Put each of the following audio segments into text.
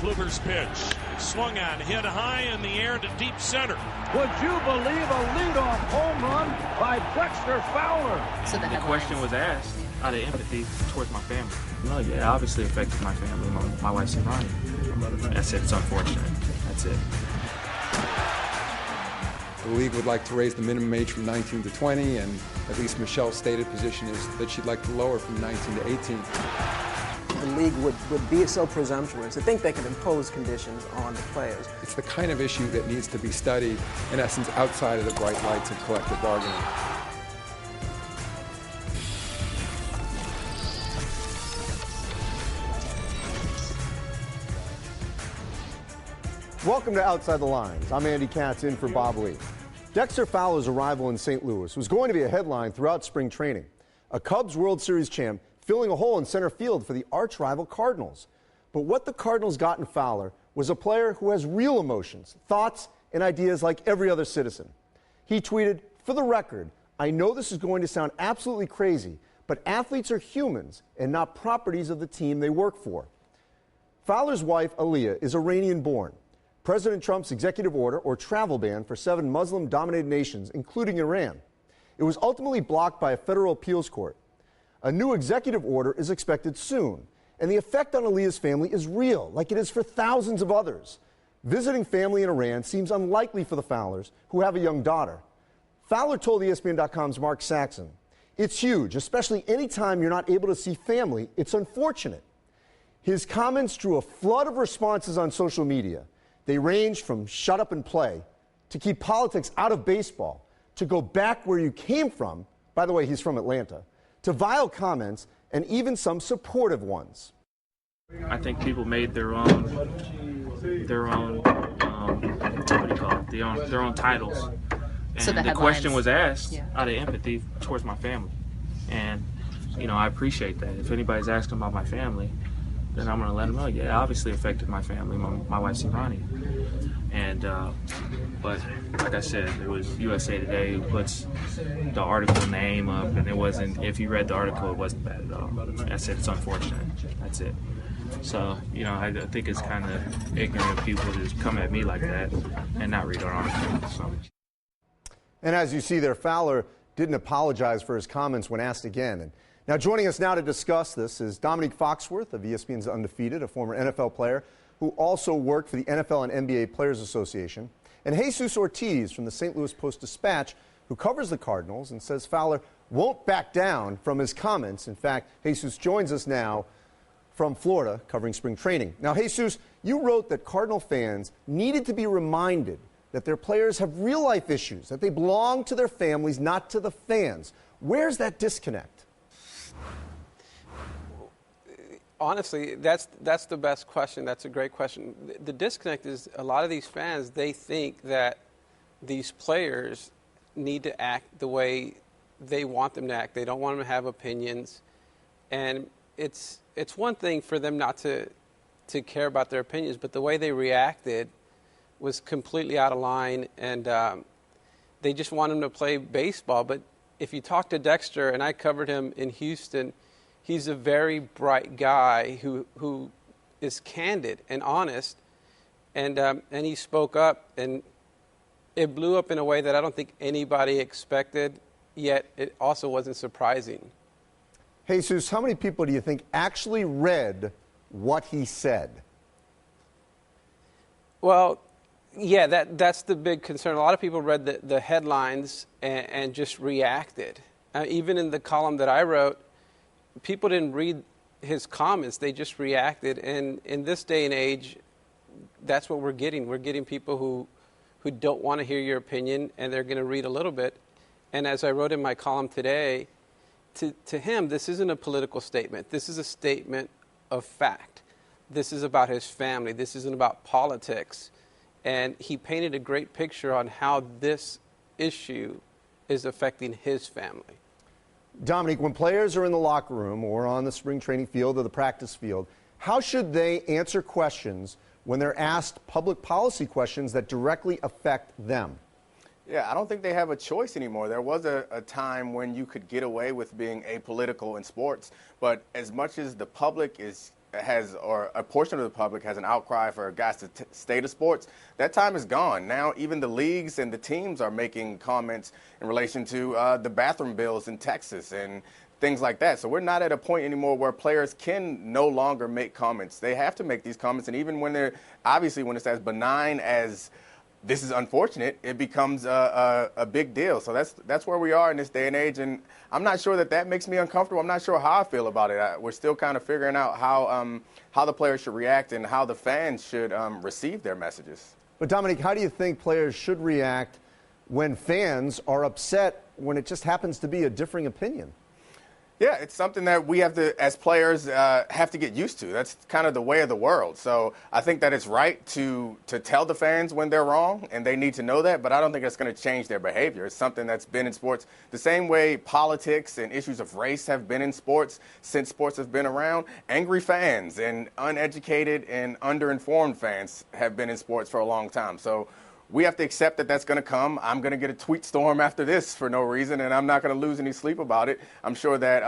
Kluber's pitch. Swung on, hit high in the air to deep center. Would you believe a leadoff home run by Dexter Fowler? So the question was asked out of empathy towards my family. Well, yeah, it obviously affected my family. My wife's Iranian. I said it's unfortunate. That's it. The league would like to raise the minimum age from 19 to 20, and at least Michelle's stated position is that she'd like to lower from 19 to 18. The league would be so presumptuous to think they could impose conditions on the players. It's the kind of issue that needs to be studied, in essence, outside of the bright lights of collective bargaining. Welcome to Outside the Lines. I'm Andy Katz in for Bob Lee. Dexter Fowler's arrival in St. Louis was going to be a headline throughout spring training. A Cubs World Series champ filling a hole in center field for the arch-rival Cardinals. But what the Cardinals got in Fowler was a player who has real emotions, thoughts, and ideas like every other citizen. He tweeted, "For the record, I know this is going to sound absolutely crazy, but athletes are humans and not properties of the team they work for." Fowler's wife, Aaliyah, is Iranian-born. President Trump's executive order or travel ban for 7 Muslim-dominated nations, including Iran. It was ultimately blocked by a federal appeals court. A new executive order is expected soon, and the effect on Aaliyah's family is real, like it is for thousands of others. Visiting family in Iran seems unlikely for the Fowlers, who have a young daughter. Fowler told ESPN.com's Mark Saxon, "It's huge, especially anytime you're not able to see family. It's unfortunate." His comments drew a flood of responses on social media. They ranged from "shut up and play" to "keep politics out of baseball," to "go back where you came from." By the way, he's from Atlanta. To vile comments, and even some supportive ones. I think people made their own what do you call it? Their own titles. And So the question was asked out of empathy towards my family. And, I appreciate that. If anybody's asking about my family, then I'm going to let them know, yeah, it obviously affected my family. My wife's Iranian. And, but like I said, it was USA Today who puts the article name up, and it wasn't, if you read the article, it wasn't bad at all. I said it's unfortunate. That's it. So, I think it's kind of ignorant of people to just come at me like that and not read our article. So. And as you see there, Fowler didn't apologize for his comments when asked again. And now joining us now to discuss this is Dominique Foxworth of ESPN's Undefeated, a former NFL player who also worked for the NFL and NBA Players Association, and Jesus Ortiz from the St. Louis Post-Dispatch, who covers the Cardinals and says Fowler won't back down from his comments. In fact, Jesus joins us now from Florida covering spring training. Now, Jesus, you wrote that Cardinal fans needed to be reminded that their players have real-life issues, that they belong to their families, not to the fans. Where's that disconnect? Honestly, that's the best question. That's a great question. The disconnect is a lot of these fans, they think that these players need to act the way they want them to act. They don't want them to have opinions. And it's one thing for them not to care about their opinions, but the way they reacted was completely out of line, and they just want him to play baseball. But if you talk to Dexter, and I covered him in Houston, he's a very bright guy who is candid and honest, and he spoke up, and it blew up in a way that I don't think anybody expected, yet it also wasn't surprising. Jesus, how many people do you think actually read what he said? Well, yeah, that's the big concern. A lot of people read the headlines and just reacted. Even in the column that I wrote, people didn't read his comments. They just reacted. And in this day and age, that's what we're getting. We're getting people who don't want to hear your opinion, and they're going to read a little bit. And as I wrote in my column today, to him, this isn't a political statement. This is a statement of fact. This is about his family. This isn't about politics. And he painted a great picture on how this issue is affecting his family. Dominique, when players are in the locker room or on the spring training field or the practice field, how should they answer questions when they're asked public policy questions that directly affect them? Yeah, I don't think they have a choice anymore. There was a time when you could get away with being apolitical in sports, but as much as the public is or a portion of the public has an outcry for guys to stay to sports, that time is gone. Now even the leagues and the teams are making comments in relation to the bathroom bills in Texas and things like that. So we're not at a point anymore where players can no longer make comments. They have to make these comments, and even when they're, obviously when it's as benign as this is unfortunate, it becomes a big deal. So that's where we are in this day and age, and I'm not sure that makes me uncomfortable. I'm not sure how I feel about it. We're still kind of figuring out how the players should react and how the fans should receive their messages. But Dominique, how do you think players should react when fans are upset when it just happens to be a differing opinion? Yeah, it's something that we have to, as players, have to get used to. That's kind of the way of the world. So I think that it's right to tell the fans when they're wrong, and they need to know that, but I don't think it's going to change their behavior. It's something that's been in sports the same way politics and issues of race have been in sports since sports have been around. Angry fans and uneducated and underinformed fans have been in sports for a long time. So we have to accept that that's going to come. I'm going to get a tweet storm after this for no reason, and I'm not going to lose any sleep about it. I'm sure that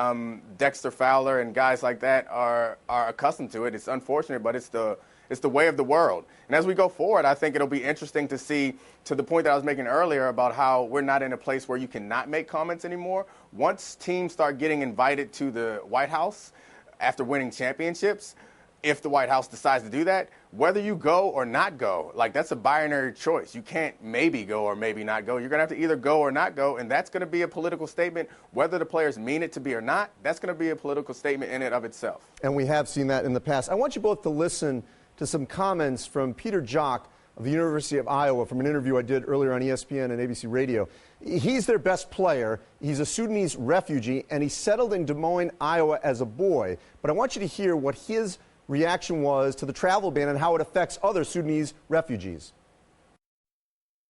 Dexter Fowler and guys like that are accustomed to it. It's unfortunate, but it's the way of the world. And as we go forward, I think it'll be interesting to see, to the point that I was making earlier about how we're not in a place where you cannot make comments anymore. Once teams start getting invited to the White House after winning championships, if the White House decides to do that, whether you go or not go, like that's a binary choice. You can't maybe go or maybe not go. You're going to have to either go or not go, and that's going to be a political statement. Whether the players mean it to be or not, that's going to be a political statement in and of itself. And we have seen that in the past. I want you both to listen to some comments from Peter Jock of the University of Iowa from an interview I did earlier on ESPN and ABC Radio. He's their best player. He's a Sudanese refugee, and he settled in Des Moines, Iowa as a boy. But I want you to hear what his reaction was to the travel ban and how it affects other Sudanese refugees.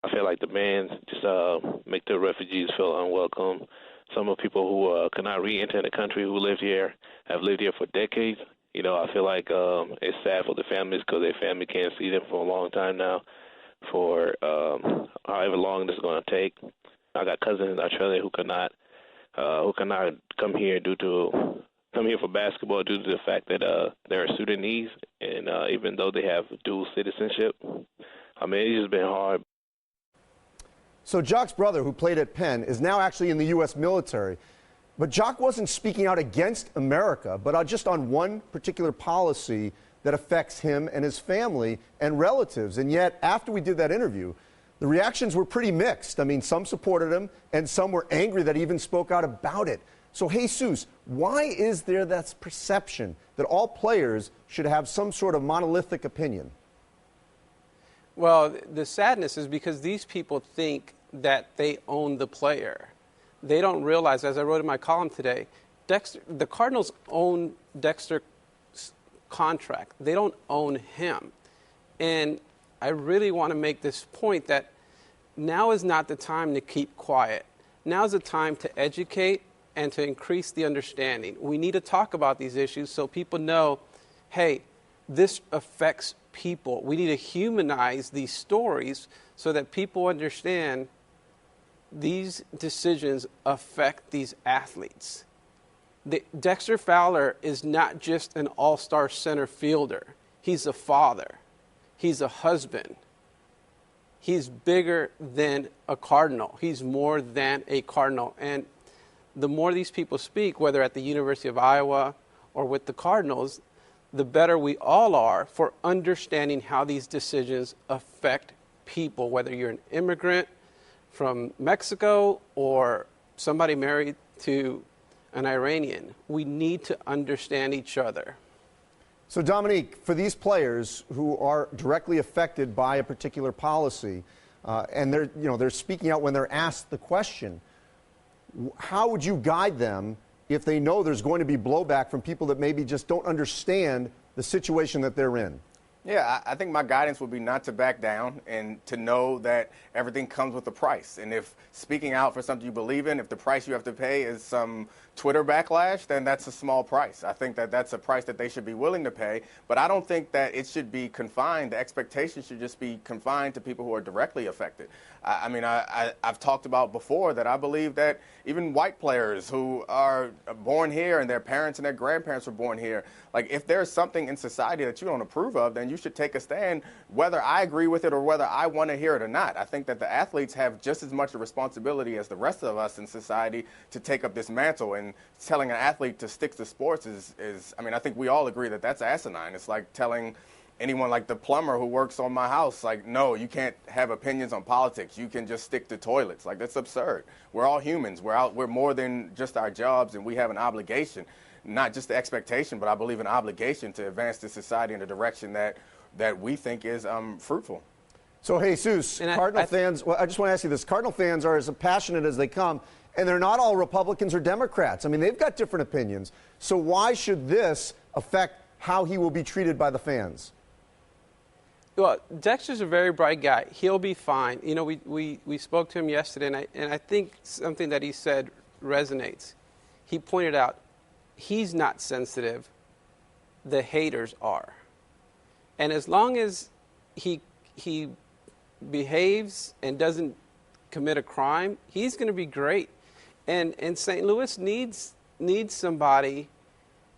I feel like the bans just make the refugees feel unwelcome. Some of the people who cannot re-enter the country who live here have lived here for decades. You know, I feel like it's sad for the families because their family can't see them for a long time now, for however long this is going to take. I got cousins in Australia who cannot come here for basketball due to the fact that they're Sudanese, and even though they have dual citizenship, I mean, it's just been hard. So Jock's brother, who played at Penn, is now actually in the U.S. military. But Jock wasn't speaking out against America, but just on one particular policy that affects him and his family and relatives. And yet, after we did that interview, the reactions were pretty mixed. I mean, some supported him, and some were angry that he even spoke out about it. So, Jesus, why is there that perception that all players should have some sort of monolithic opinion? Well, the sadness is because these people think that they own the player. They don't realize, as I wrote in my column today, the Cardinals own Dexter's contract. They don't own him. And I really want to make this point that now is not the time to keep quiet. Now is the time to educate and to increase the understanding. We need to talk about these issues so people know, hey, this affects people. We need to humanize these stories so that people understand these decisions affect these athletes. Dexter Fowler is not just an all-star center fielder. He's a father. He's a husband. He's bigger than a Cardinal. He's more than a Cardinal. And the more these people speak, whether at the University of Iowa or with the Cardinals, the better we all are for understanding how these decisions affect people, whether you're an immigrant from Mexico or somebody married to an Iranian. We need to understand each other. So, Dominique, for these players who are directly affected by a particular policy, and they're speaking out when they're asked the question, how would you guide them if they know there's going to be blowback from people that maybe just don't understand the situation that they're in? Yeah, I think my guidance would be not to back down and to know that everything comes with a price. And if speaking out for something you believe in, if the price you have to pay is some Twitter backlash, then that's a small price. I think that that's a price that they should be willing to pay. But I don't think that it should be confined. The expectation should just be confined to people who are directly affected. I've talked about before that I believe that even white players who are born here and their parents and their grandparents were born here, like if there's something in society that you don't approve of, then you should take a stand, whether I agree with it or whether I want to hear it or not. I think that the athletes have just as much a responsibility as the rest of us in society to take up this mantle. And telling an athlete to stick to sports I think we all agree that that's asinine. It's like telling anyone like the plumber who works on my house, like, no, you can't have opinions on politics. You can just stick to toilets. Like, that's absurd. We're all humans. We're more than just our jobs, and we have an obligation, not just the expectation, but I believe an obligation to advance the society in a direction that we think is fruitful. So, Jesus, Cardinal fans, well, I just want to ask you this. Cardinal fans are as passionate as they come, and they're not all Republicans or Democrats. I mean, they've got different opinions. So why should this affect how he will be treated by the fans? Well, Dexter's a very bright guy. He'll be fine. You know, we spoke to him yesterday, and I think something that he said resonates. He pointed out he's not sensitive. The haters are. And as long as he behaves and doesn't commit a crime, he's going to be great. And St. Louis needs somebody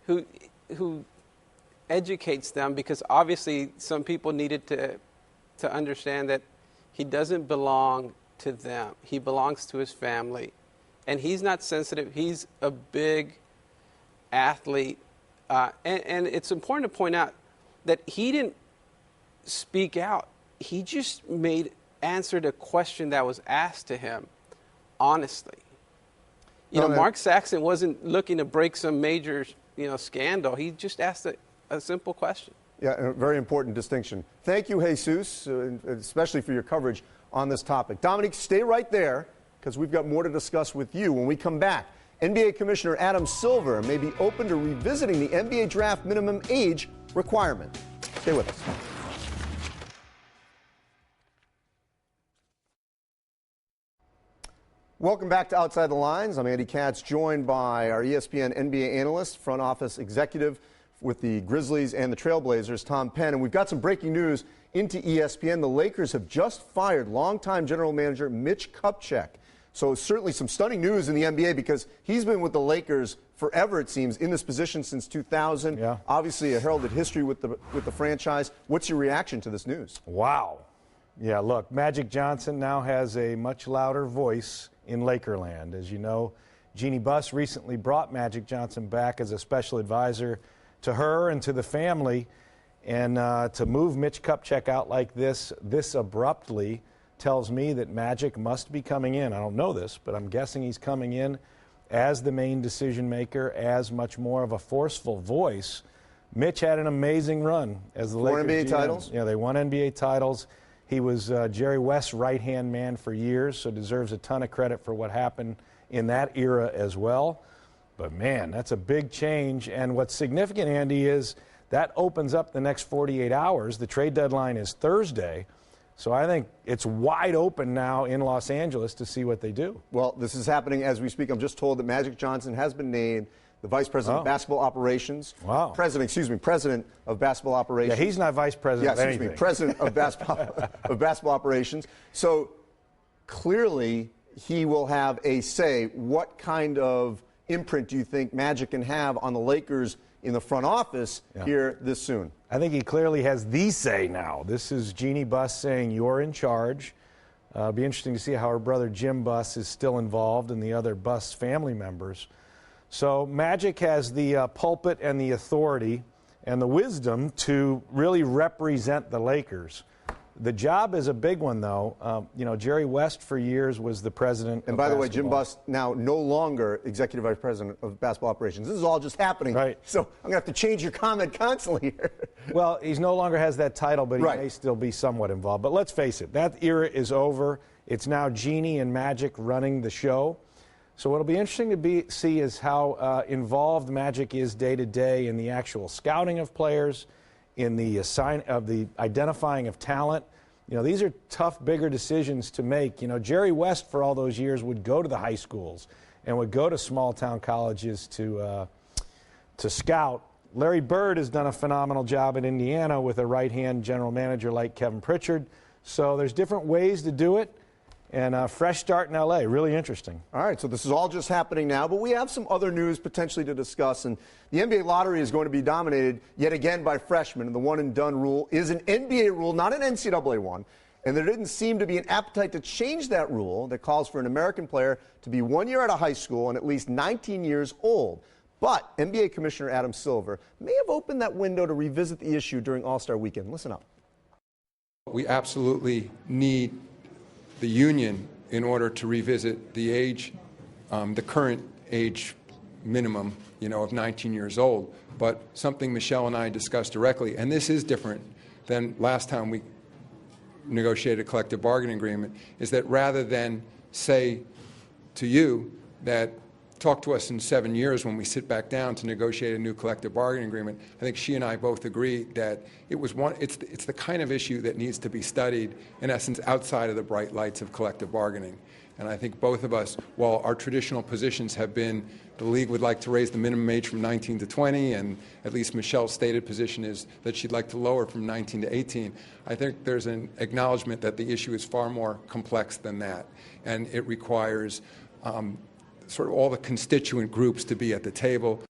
who educates them, because obviously some people needed to understand that he doesn't belong to them. He belongs to his family. And he's not sensitive. He's a big athlete. And it's important to point out that he didn't speak out. He just answered a question that was asked to him honestly. Mark Saxon wasn't looking to break some major, scandal. He just asked a simple question. Yeah, a very important distinction. Thank you, Jesus, especially for your coverage on this topic. Dominique, stay right there, because we've got more to discuss with you when we come back. NBA Commissioner Adam Silver may be open to revisiting the NBA draft minimum age requirement. Stay with us. Welcome back to Outside the Lines. I'm Andy Katz, joined by our ESPN NBA analyst, front office executive with the Grizzlies and the Trailblazers, Tom Penn. And we've got some breaking news into ESPN. The Lakers have just fired longtime general manager Mitch Kupchak. So certainly some stunning news in the NBA, because he's been with the Lakers forever, it seems, in this position since 2000. Yeah. Obviously a heralded history with the franchise. What's your reaction to this news? Wow. Yeah, look, Magic Johnson now has a much louder voice in Lakerland. As you know, Jeannie Buss recently brought Magic Johnson back as a special advisor to her and to the family. And to move Mitch Kupchak out like this abruptly tells me that Magic must be coming in. I don't know this, but I'm guessing he's coming in as the main decision maker, as much more of a forceful voice. Mitch had an amazing run as the Lakers. 4 NBA titles? Yeah, they won NBA titles. He was Jerry West's right-hand man for years, so deserves a ton of credit for what happened in that era as well. But, man, that's a big change. And what's significant, Andy, is that opens up the next 48 hours. The trade deadline is Thursday. So I think it's wide open now in Los Angeles to see what they do. Well, this is happening as we speak. I'm just told that Magic Johnson has been named the Vice President of Basketball Operations. Wow. President of Basketball Operations. Yeah, he's not Vice President of anything. President of Basketball Operations. So clearly he will have a say. What kind of imprint do you think Magic can have on the Lakers in the front office here this soon? I think he clearly has the say now. This is Jeannie Buss saying you're in charge. It'll be interesting to see how her brother Jim Buss is still involved and the other Buss family members. So Magic has the pulpit and the authority and the wisdom to really represent the Lakers. The job is a big one, though. Jerry West for years was the president. And by the way, Jim Buss now no longer executive vice president of basketball operations. This is all just happening. Right. So I'm going to have to change your comment constantly here. Well, he's no longer has that title, but he may still be somewhat involved. But let's face it, that era is over. It's now Jeannie and Magic running the show. So what'll be interesting to see is how involved Magic is day to day in the actual scouting of players, in the identifying of talent. You know, these are tough, bigger decisions to make. You know, Jerry West for all those years would go to the high schools and would go to small town colleges to scout. Larry Bird has done a phenomenal job in Indiana with a right-hand general manager like Kevin Pritchard. So there's different ways to do it. And a fresh start in L.A., really interesting. All right, so this is all just happening now, but we have some other news potentially to discuss. And the NBA lottery is going to be dominated yet again by freshmen. And the one-and-done rule is an NBA rule, not an NCAA one. And there didn't seem to be an appetite to change that rule that calls for an American player to be 1 year out of high school and at least 19 years old. But NBA Commissioner Adam Silver may have opened that window to revisit the issue during All-Star Weekend. Listen up. We absolutely need the union in order to revisit the age, the current age minimum, of 19 years old. But something Michelle and I discussed directly, and this is different than last time we negotiated a collective bargaining agreement, is that rather than say to you that talk to us in 7 years when we sit back down to negotiate a new collective bargaining agreement, I think she and I both agree that it's the kind of issue that needs to be studied, in essence, outside of the bright lights of collective bargaining. And I think both of us, while our traditional positions have been the league would like to raise the minimum age from 19 to 20, and at least Michelle's stated position is that she'd like to lower from 19 to 18, I think there's an acknowledgement that the issue is far more complex than that. And it requires sort of all the constituent groups to be at the table.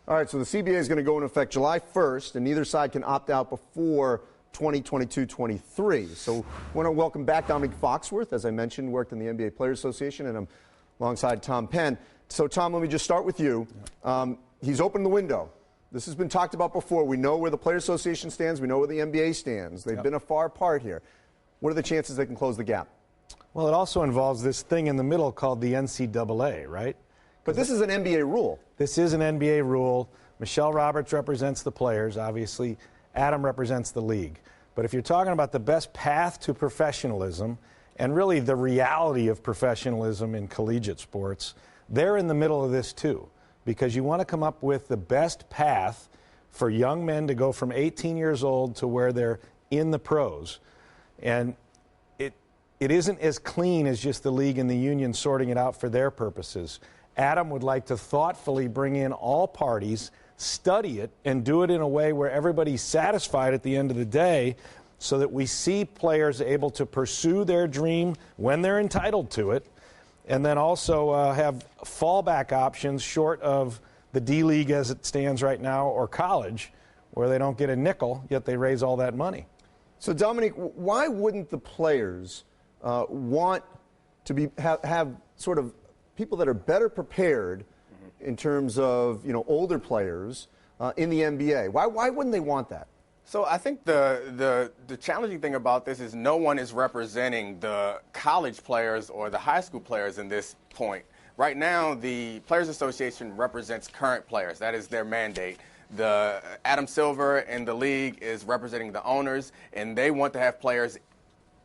All right, so the CBA is going to go into effect July 1st, and neither side can opt out before 2022-23. So I want to welcome back Dominique Foxworth. As I mentioned, worked in the NBA Players Association, and I'm alongside Tom Penn. So, Tom, let me just start with you. He's opened the window. This has been talked about before. We know where the Players Association stands. We know where the NBA stands. They've been a far apart here. What are the chances they can close the gap? Well, it also involves this thing in the middle called the NCAA, right? But this is an NBA rule. This is an NBA rule. Michelle Roberts represents the players, obviously. Adam represents the league. But if you're talking about the best path to professionalism and really the reality of professionalism in collegiate sports, they're in the middle of this too, because you want to come up with the best path for young men to go from 18 years old to where they're in the pros. And it isn't as clean as just the league and the union sorting it out for their purposes. Adam would like to thoughtfully bring in all parties, study it, and do it in a way where everybody's satisfied at the end of the day, so that we see players able to pursue their dream when they're entitled to it, and then also have fallback options short of the D-League as it stands right now or college, where they don't get a nickel, yet they raise all that money. So, Dominique, why wouldn't the players want to have sort of people that are better prepared in terms of, older players in the NBA? Why wouldn't they want that? So I think the challenging thing about this is no one is representing the college players or the high school players in this point. Right now, the Players Association represents current players. That is their mandate. The Adam Silver and the league is representing the owners, and they want to have players.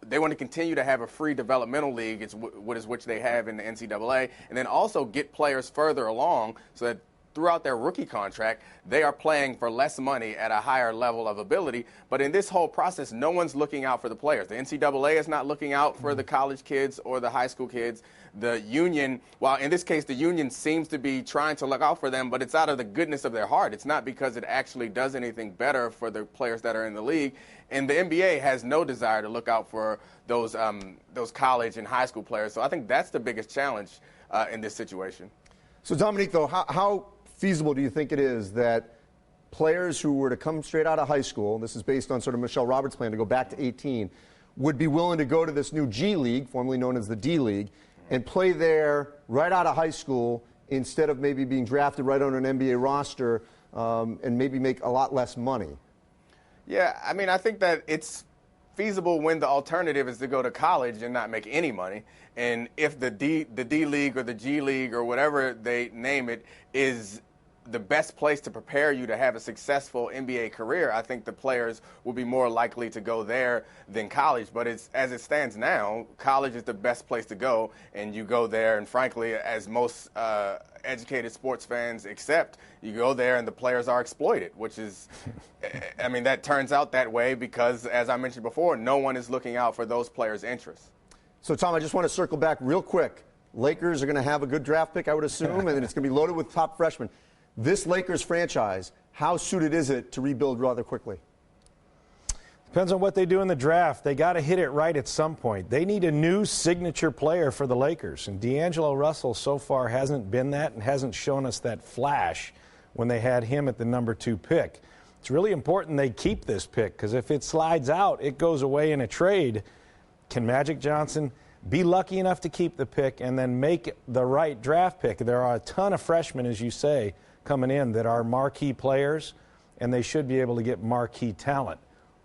They want to continue to have a free developmental league, which they have in the NCAA, and then also get players further along so that throughout their rookie contract, they are playing for less money at a higher level of ability. But in this whole process, no one's looking out for the players. The NCAA is not looking out for the college kids or the high school kids. The union, while in this case the union seems to be trying to look out for them, but it's out of the goodness of their heart. It's not because it actually does anything better for the players that are in the league. And the NBA has no desire to look out for those college and high school players. So I think that's the biggest challenge in this situation. So, Dominique, though, how feasible do you think it is that players who were to come straight out of high school, this is based on sort of Michelle Roberts' plan to go back to 18, would be willing to go to this new G League, formerly known as the D League, and play there right out of high school instead of maybe being drafted right on an NBA roster and maybe make a lot less money? Yeah, I mean, I think that it's feasible when the alternative is to go to college and not make any money. And if the D League or the G League or whatever they name it is the best place to prepare you to have a successful NBA career, I think the players will be more likely to go there than college. But as it stands now, college is the best place to go, and you go there, and frankly, as most educated sports fans accept, you go there and the players are exploited, which is, I mean, that turns out that way because, as I mentioned before, no one is looking out for those players' interests. So, Tom, I just want to circle back real quick. Lakers are going to have a good draft pick, I would assume, and it's going to be loaded with top freshmen. This Lakers franchise, how suited is it to rebuild rather quickly? Depends on what they do in the draft. They got to hit it right at some point. They need a new signature player for the Lakers, and D'Angelo Russell so far hasn't been that and hasn't shown us that flash when they had him at the #2 pick. It's really important they keep this pick because if it slides out, it goes away in a trade. Can Magic Johnson be lucky enough to keep the pick and then make the right draft pick? There are a ton of freshmen, as you say, coming in that are marquee players, and they should be able to get marquee talent.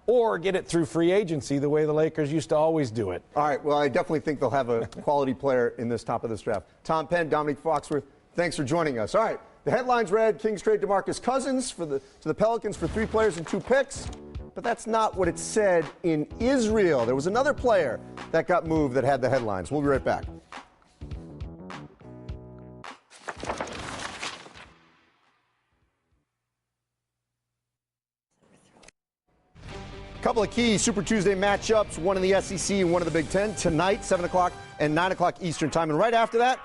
Or get it through free agency the way the Lakers used to always do it. All right, well, I definitely think they'll have a quality player in this top of this draft. Tom Penn, Dominique Foxworth, thanks for joining us. All right, the headlines read, Kings trade DeMarcus Cousins to the Pelicans for 3 players and 2 picks. But that's not what it said in Israel. There was another player that got moved that had the headlines. We'll be right back. A couple of key Super Tuesday matchups, one in the SEC and one in the Big Ten. Tonight, 7 o'clock and 9 o'clock Eastern time. And right after that,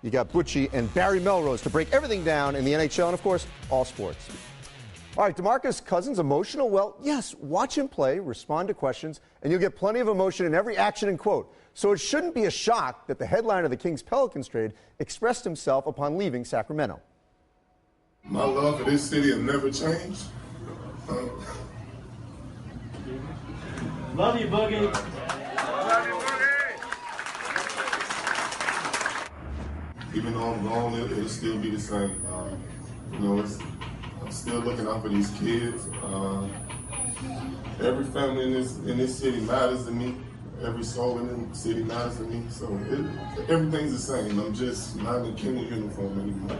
you got Butchie and Barry Melrose to break everything down in the NHL and, of course, all sports. All right, DeMarcus Cousins, emotional? Well, yes, watch him play, respond to questions, and you'll get plenty of emotion in every action and quote. So it shouldn't be a shock that the headliner of the Kings-Pelicans trade expressed himself upon leaving Sacramento. My love for this city has never changed. Love you, Boogie. Love you, Boogie. Even though I'm gone, it'll still be the same. I'm still looking out for these kids. Every family in this city matters to me. Every soul in the city matters to me. So everything's the same. I'm just not in the Kings uniform anymore.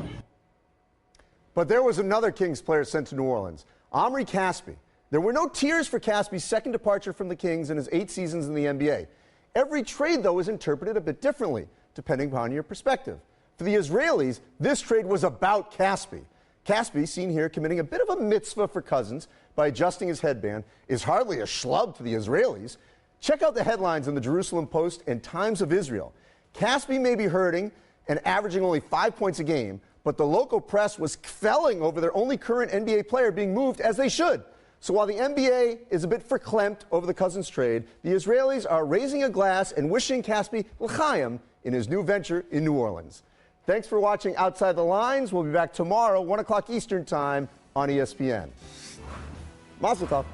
But there was another Kings player sent to New Orleans, Omri Caspi. There were no tears for Caspi's second departure from the Kings in his 8 seasons in the NBA. Every trade, though, is interpreted a bit differently, depending upon your perspective. For the Israelis, this trade was about Caspi. Caspi, seen here committing a bit of a mitzvah for Cousins by adjusting his headband, is hardly a schlub to the Israelis. Check out the headlines in the Jerusalem Post and Times of Israel. Caspi may be hurting and averaging only 5 points a game, but the local press was kvelling over their only current NBA player being moved, as they should. So while the NBA is a bit verklempt over the Cousins trade, the Israelis are raising a glass and wishing Caspi l'chaim in his new venture in New Orleans. Thanks for watching Outside the Lines. We'll be back tomorrow, 1 o'clock Eastern Time on ESPN. Mazel tov.